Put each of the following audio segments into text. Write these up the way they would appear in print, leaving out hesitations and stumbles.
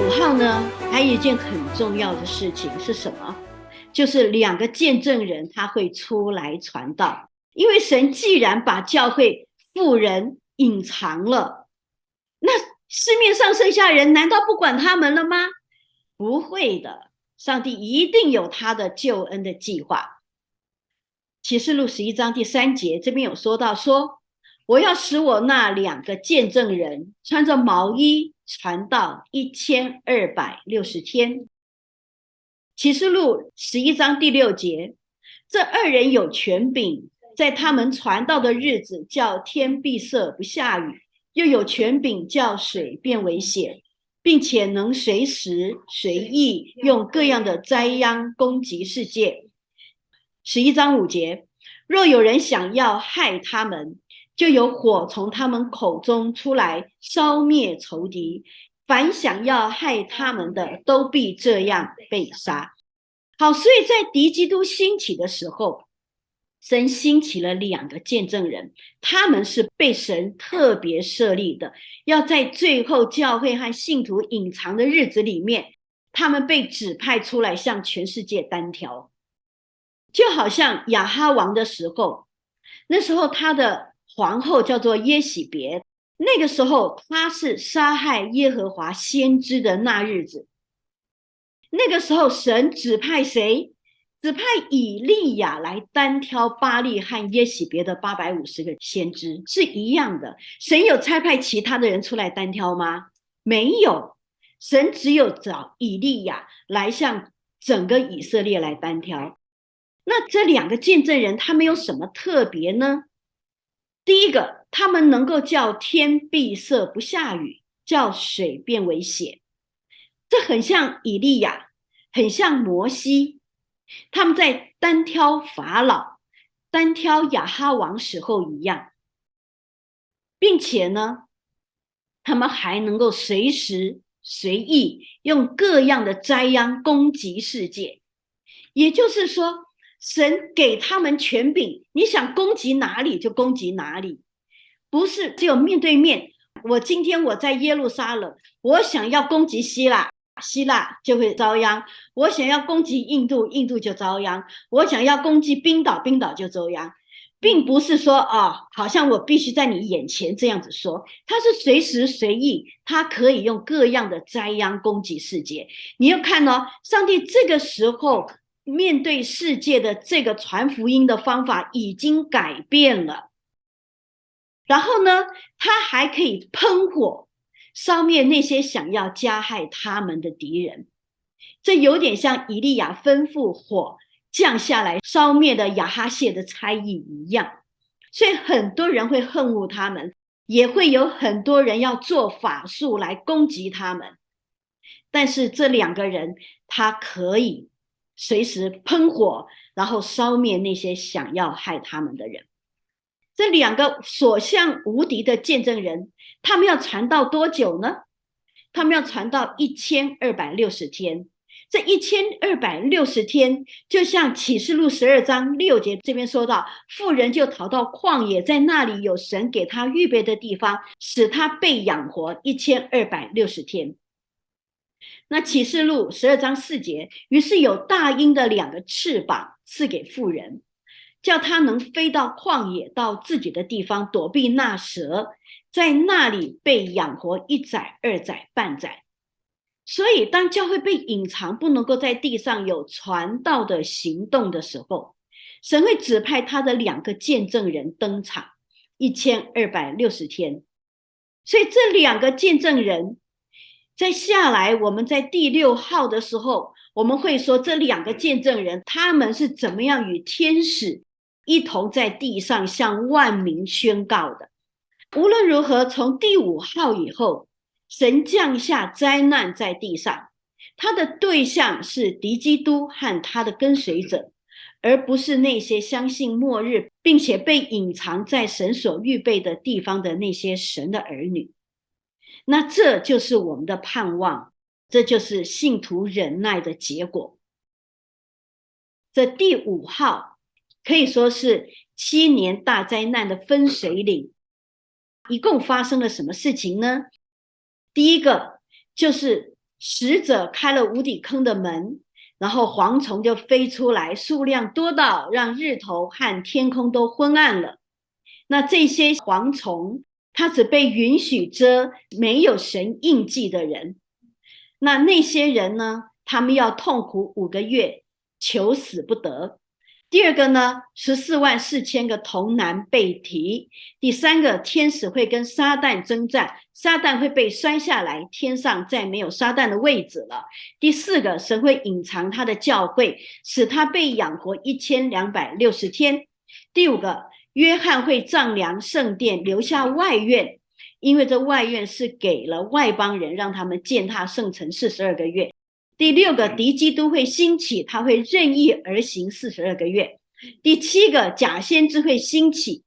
5号呢，还有一件很重要的事情是什么？就是2个见证人他会出来传道，因为神既然把教会妇人隐藏了，那市面上剩下人难道不管他们了吗？不会的，上帝一定有他的救恩的计划。启示录11章第3节这边有说到说，我要使我那2个见证人穿着毛衣传道1260天。启示录11章第6节，这2人有权柄，在他们传道的日子叫天闭塞不下雨，又有权柄叫水变为血，并且能随时随意用各样的灾殃攻击世界。11章5节，若有人想要害他们，就有火从他们口中出来烧灭仇敌，凡想要害他们的都必这样被杀。好，所以在敌基督兴起的时候，神兴起了2个见证人，他们是被神特别设立的，要在最后教会和信徒隐藏的日子里面，他们被指派出来向全世界单挑。就好像亚哈王的时候，那时候他的皇后叫做耶喜别，那个时候他是杀害耶和华先知的那日子。那个时候神指派谁？指派以利亚来单挑巴力和耶喜别的850个先知，是一样的。神有差派其他的人出来单挑吗？没有，神只有找以利亚来向整个以色列来单挑。那这2个见证人他们有什么特别呢？第一个，他们能够叫天闭塞不下雨，叫水变为血，这很像以利亚，很像摩西，他们在单挑法老、单挑亚哈王时候一样，并且呢，他们还能够随时随意用各样的灾殃攻击世界。也就是说，神给他们权柄，你想攻击哪里就攻击哪里，不是只有面对面。今天我在耶路撒冷，我想要攻击希腊，希腊就会遭殃；我想要攻击印度，印度就遭殃；我想要攻击冰岛，冰岛就遭殃。并不是说好像我必须在你眼前这样子说，他是随时随意，他可以用各样的灾殃攻击世界。你要看上帝这个时候面对世界的这个传福音的方法已经改变了，然后呢，他还可以喷火烧灭那些想要加害他们的敌人。这有点像以利亚吩咐火降下来烧灭的亚哈谢的差役一样。所以很多人会恨恶他们，也会有很多人要做法术来攻击他们。但是这2个人他可以随时喷火，然后烧灭那些想要害他们的人。这2个所向无敌的见证人，他们要传到多久呢？他们要传到1260天。这1260天，就像启示录12章6节这边说到，妇人就逃到旷野，在那里有神给他预备的地方，使他被养活1260天。那启示录12章4节，于是有大鹰的2个翅膀赐给妇人，叫他能飞到旷野，到自己的地方躲避那蛇，在那里被养活1载、2载、半载。所以当教会被隐藏，不能够在地上有传道的行动的时候，神会指派他的2个见证人登场1260天。所以这2个见证人在下来，我们在第6号的时候，我们会说这2个见证人他们是怎么样与天使一同在地上向万民宣告的。无论如何，从第5号以后，神降下灾难在地上，他的对象是敌基督和他的跟随者，而不是那些相信末日并且被隐藏在神所预备的地方的那些神的儿女。那这就是我们的盼望，这就是信徒忍耐的结果。这第5号可以说是7年大灾难的分水岭。一共发生了什么事情呢？第一个就是使者开了无底坑的门，然后蝗虫就飞出来，数量多到让日头和天空都昏暗了。那这些蝗虫，它只被允许蛰没有神印记的人。那些人呢，他们要痛苦5个月，求死不得。第二个呢，144000个童男被提。第三个，天使会跟撒旦征战，撒旦会被摔下来，天上再没有撒旦的位置了。第四个，神会隐藏他的教会，使他被养活1260天。第五个，约翰会丈量圣殿，留下外院，因为这外院是给了外邦人，让他们践踏圣城42个月。第六个，敌基督会兴起，他会任意而行42个月。第七个，假先知会兴起，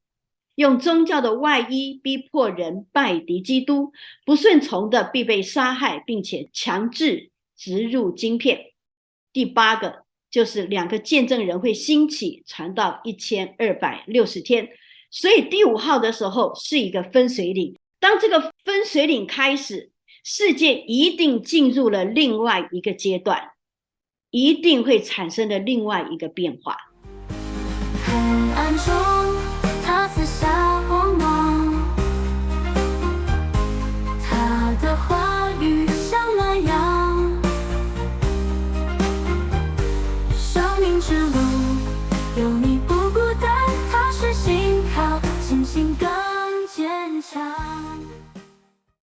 用宗教的外衣逼迫人拜敌基督，不顺从的必被杀害，并且强制植入晶片。第八个，就是2个见证人会兴起，传到1260天。所以第5号的时候是一个分水岭，当这个分水岭开始，世界一定进入了另外一个阶段，一定会产生了另外一个变化。